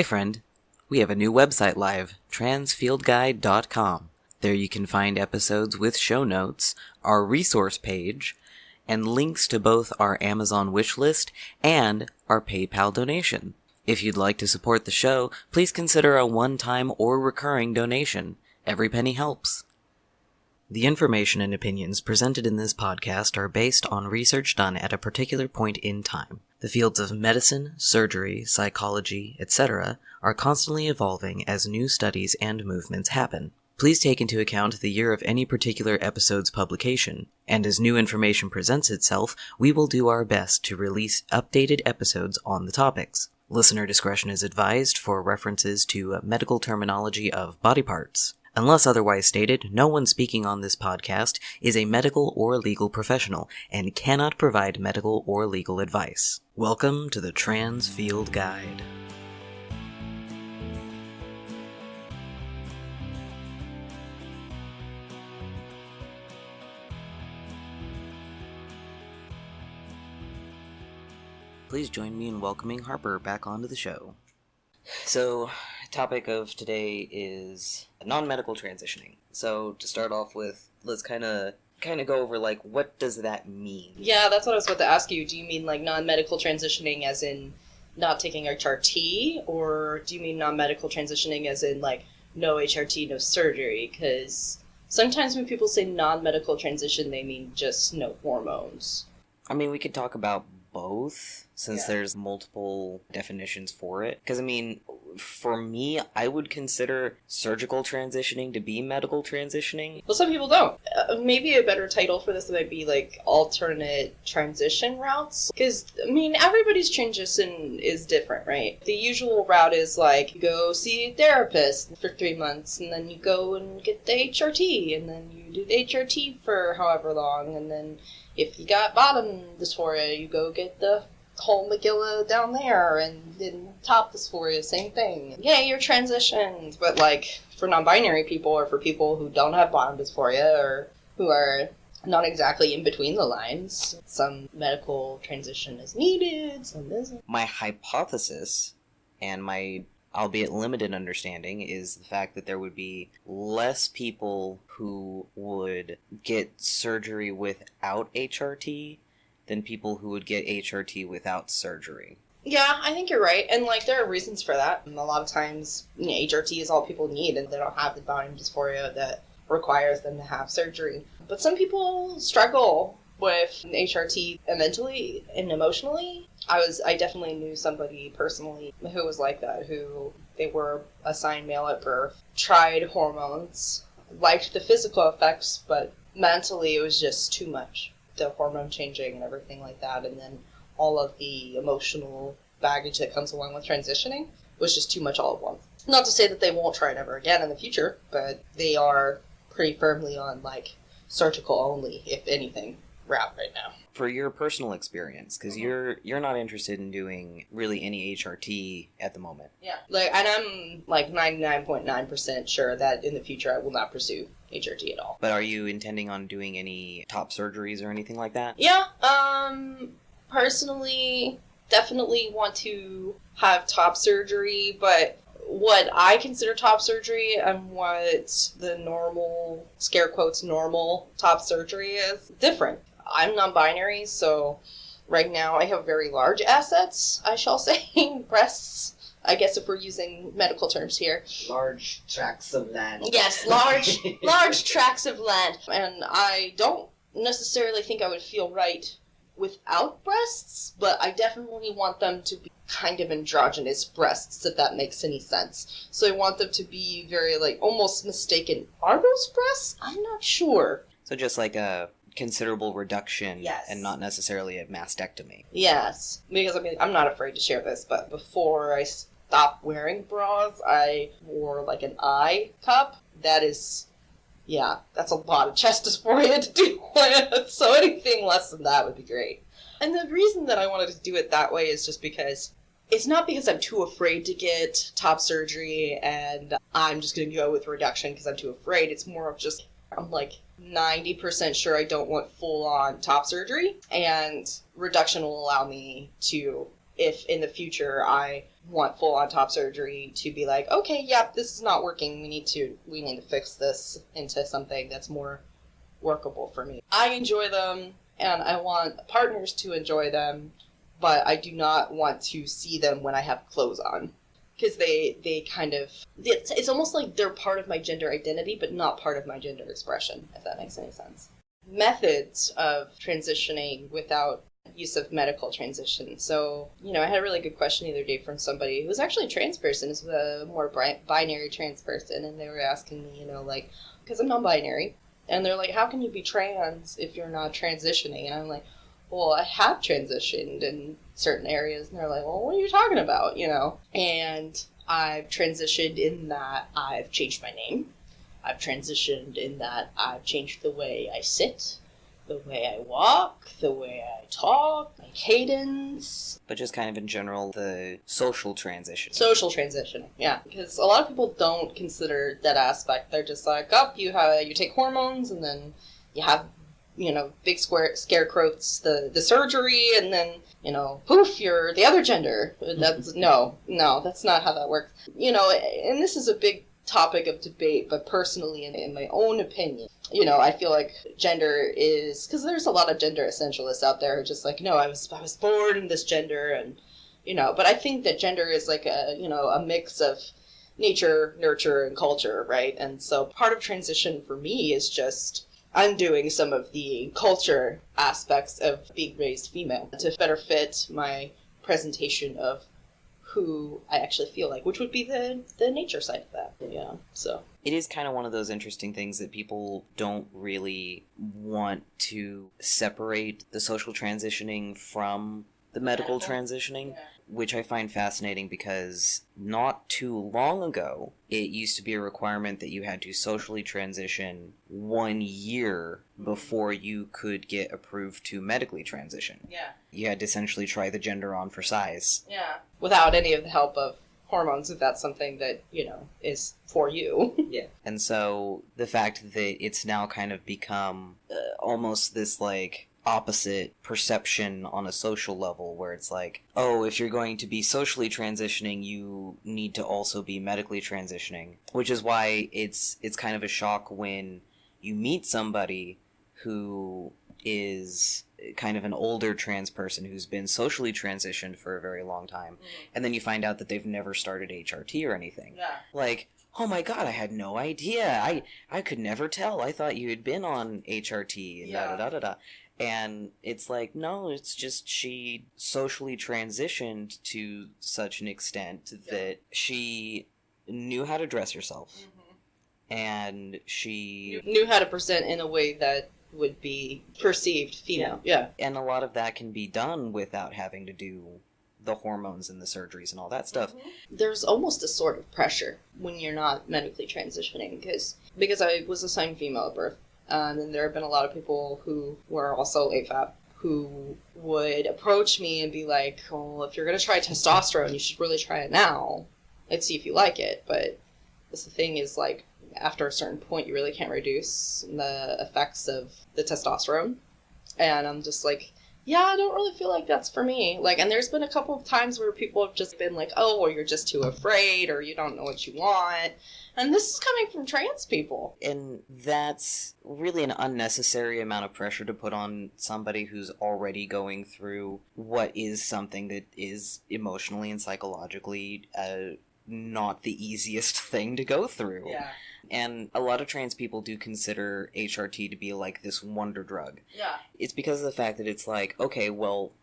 Hi friend, we have a new website live, transfieldguide.com. There you can find episodes with show notes, our resource page, and links to both our Amazon wishlist and our PayPal donation. If you'd like to support the show, please consider a one-time or recurring donation. Every penny helps. The information and opinions presented in this podcast are based on research done at a particular point in time. The fields of medicine, surgery, psychology, etc. are constantly evolving as new studies and movements happen. Please take into account the year of any particular episode's publication, and as new information presents itself, we will do our best to release updated episodes on the topics. Listener discretion is advised for references to medical terminology of body parts. Unless otherwise stated, no one speaking on this podcast is a medical or legal professional and cannot provide medical or legal advice. Welcome to the Trans Field Guide. Please join me in welcoming Harper back onto the show. So, topic of today is non-medical transitioning. So, to start off with, let's kind of go over, what does that mean? Yeah, that's what I was about to ask you. Do you mean, non-medical transitioning as in not taking HRT? Or do you mean non-medical transitioning as in, no HRT, no surgery? Because sometimes when people say non-medical transition, they mean just no hormones. I mean, we could talk about both, since there's multiple definitions for it. Because, for me, I would consider surgical transitioning to be medical transitioning. Well, some people don't. Maybe a better title for this might be, alternate transition routes. Because, everybody's transition is different, right? The usual route is, you go see a therapist for 3 months, and then you go and get the HRT, and then you do the HRT for however long, and then if you got bottom dysphoria, you go get the whole Megillah down there, and then top dysphoria, same thing. Yeah, you're transitioned, but for non-binary people or for people who don't have bottom dysphoria or who are not exactly in between the lines, some medical transition is needed, some isn't. My hypothesis, and my albeit limited understanding, is the fact that there would be less people who would get surgery without HRT than people who would get HRT without surgery. Yeah, I think you're right. And, there are reasons for that. A lot of times, HRT is all people need, and they don't have the bottom dysphoria that requires them to have surgery. But some people struggle with HRT mentally and emotionally. I definitely knew somebody personally who was like that, who they were assigned male at birth, tried hormones, liked the physical effects, but mentally it was just too much. The hormone changing and everything like that, and then all of the emotional baggage that comes along with transitioning was just too much all at once. Not to say that they won't try it ever again in the future, but they are pretty firmly on surgical only, if anything, route right now. For your personal experience, because you're not interested in doing really any HRT at the moment. Yeah, and I'm 99.9% sure that in the future I will not pursue HRT at all. But are you intending on doing any top surgeries or anything like that? Yeah, personally, definitely want to have top surgery, but what I consider top surgery and what the normal, scare quotes, normal top surgery is different. I'm non-binary, so right now I have very large assets, I shall say, breasts. I guess if we're using medical terms here. Large tracts of land. Yes, large tracts of land. And I don't necessarily think I would feel right without breasts, but I definitely want them to be kind of androgynous breasts, if that makes any sense. So I want them to be very, almost mistaken. Are those breasts? I'm not sure. So just a considerable reduction, yes, and not necessarily a mastectomy. Yes, because I'm not afraid to share this, but before I stopped wearing bras, I wore an eye cup. That is, that's a lot of chest dysphoria to do with, so anything less than that would be great. And the reason that I wanted to do it that way is just because it's not because I'm too afraid to get top surgery and I'm just going to go with reduction because I'm too afraid. It's more of just, I'm 90% sure I don't want full-on top surgery, and reduction will allow me to, if in the future I want full-on top surgery to be like, okay, yep, this is not working. We need to fix this into something that's more workable for me. I enjoy them, and I want partners to enjoy them, but I do not want to see them when I have clothes on. Because they kind of... It's almost like they're part of my gender identity, but not part of my gender expression, if that makes any sense. Methods of transitioning without use of medical transition. So, I had a really good question the other day from somebody who was actually a trans person. It was a more binary trans person, and they were asking me, because I'm non-binary, and they're like, how can you be trans if you're not transitioning? And I'm like, well, I have transitioned in certain areas. And they're like, well, what are you talking about, And I've transitioned in that I've changed my name. I've transitioned in that I've changed the way I sit, the way I walk, the way I talk, my cadence. But just kind of in general, the social transition. Social transition, yeah. Because a lot of people don't consider that aspect. They're just like, you take hormones, and then you have, big scarecrows, the surgery, and then, poof, you're the other gender. That's, no, that's not how that works. And this is a big topic of debate, but personally, in my own opinion, I feel like gender is, because there's a lot of gender essentialists out there who are just like, no, I was born in this gender, and but I think that gender is like a mix of nature, nurture, and culture, right? And so part of transition for me is just undoing some of the culture aspects of being raised female to better fit my presentation of who I actually feel like, which would be the nature side of that, so. It is kind of one of those interesting things that people don't really want to separate the social transitioning from the medical transitioning, which I find fascinating because not too long ago, it used to be a requirement that you had to socially transition 1 year before you could get approved to medically transition. Yeah. You had to essentially try the gender on for size. Yeah. Without any of the help of hormones, if that's something that, is for you. Yeah. And so the fact that it's now kind of become almost this, opposite perception on a social level, where it's like, oh, if you're going to be socially transitioning, you need to also be medically transitioning. Which is why it's kind of a shock when you meet somebody who is kind of an older trans person who's been socially transitioned for a very long time, and then you find out that they've never started HRT or anything. Yeah. Like, oh my god, I had no idea. I could never tell. I thought you had been on HRT and da-da-da-da-da. And it's like, no, it's just she socially transitioned to such an extent that she knew how to dress herself. Mm-hmm. And she knew how to present in a way that would be perceived female. Yeah. And a lot of that can be done without having to do the hormones and the surgeries and all that stuff. Mm-hmm. There's almost a sort of pressure when you're not medically transitioning, because I was assigned female at birth. And there have been a lot of people who were also AFAB who would approach me and be like, well, if you're going to try testosterone, you should really try it now and see if you like it. But the thing is, after a certain point, you really can't reduce the effects of the testosterone. And I'm just like, yeah, I don't really feel like that's for me. And there's been a couple of times where people have just been like, oh, or you're just too afraid, or you don't know what you want. And this is coming from trans people. And that's really an unnecessary amount of pressure to put on somebody who's already going through what is something that is emotionally and psychologically not the easiest thing to go through. Yeah. And a lot of trans people do consider HRT to be like this wonder drug. Yeah. It's because of the fact that it's like, okay, well,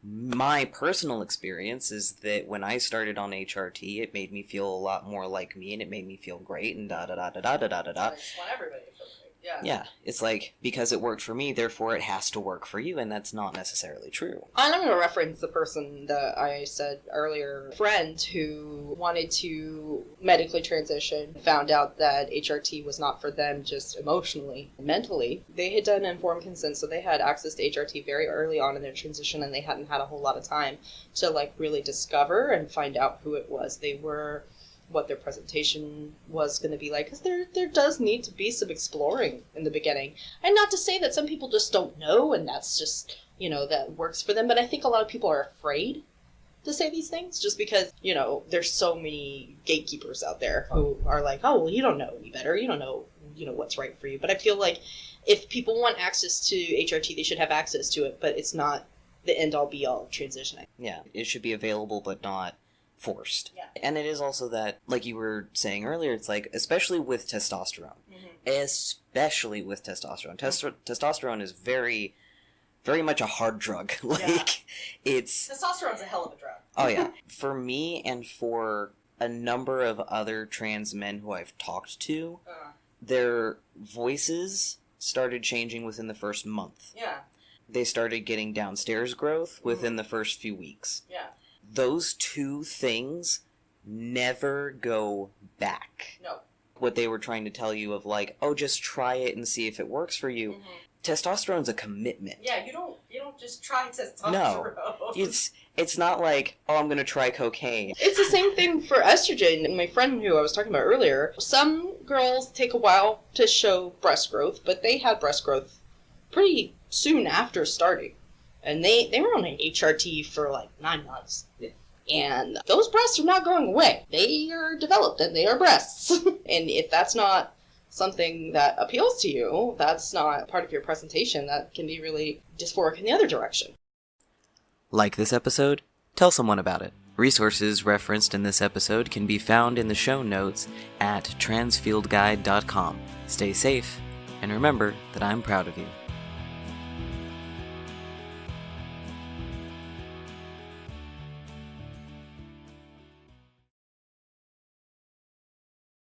my personal experience is that when I started on HRT, it made me feel a lot more like me, and it made me feel great, and da-da-da-da-da-da-da-da. I just want everybody to feel great. Yeah. Yeah. It's like, because it worked for me, therefore it has to work for you, and that's not necessarily true. And I'm going to reference the person that I said earlier, a friend who wanted to medically transition, found out that HRT was not for them just emotionally and mentally. They had done informed consent, so they had access to HRT very early on in their transition, and they hadn't had a whole lot of time to really discover and find out who it was they were, what their presentation was going to be like, because there does need to be some exploring in the beginning. And not to say that some people just don't know, and that's just, that works for them, but I think a lot of people are afraid to say these things, just because, there's so many gatekeepers out there who are like, oh, well, you don't know any better. You don't know, what's right for you. But I feel like if people want access to HRT, they should have access to it, but it's not the end-all be-all of transitioning. Yeah, it should be available, but not forced. Yeah. And it is also that, like you were saying earlier, it's like, especially with testosterone. Especially with testosterone. Testosterone is very, very much a hard drug. It's... Testosterone's a hell of a drug. Oh, yeah. For me and for a number of other trans men who I've talked to, their voices started changing within the first month. Yeah. They started getting downstairs growth within the first few weeks. Yeah. Those two things never go back. No. What they were trying to tell you of like, oh, just try it and see if it works for you. Testosterone's a commitment. Yeah, you don't just try testosterone. No. It's not like, oh, I'm going to try cocaine. It's the same thing for estrogen. My friend who I was talking about earlier, some girls take a while to show breast growth, but they had breast growth pretty soon after starting. And they were on an HRT for like 9 months. Yeah. And those breasts are not going away. They are developed and they are breasts. And if that's not something that appeals to you, that's not part of your presentation, that can be really dysphoric in the other direction. Like this episode? Tell someone about it. Resources referenced in this episode can be found in the show notes at transfieldguide.com. Stay safe, and remember that I'm proud of you.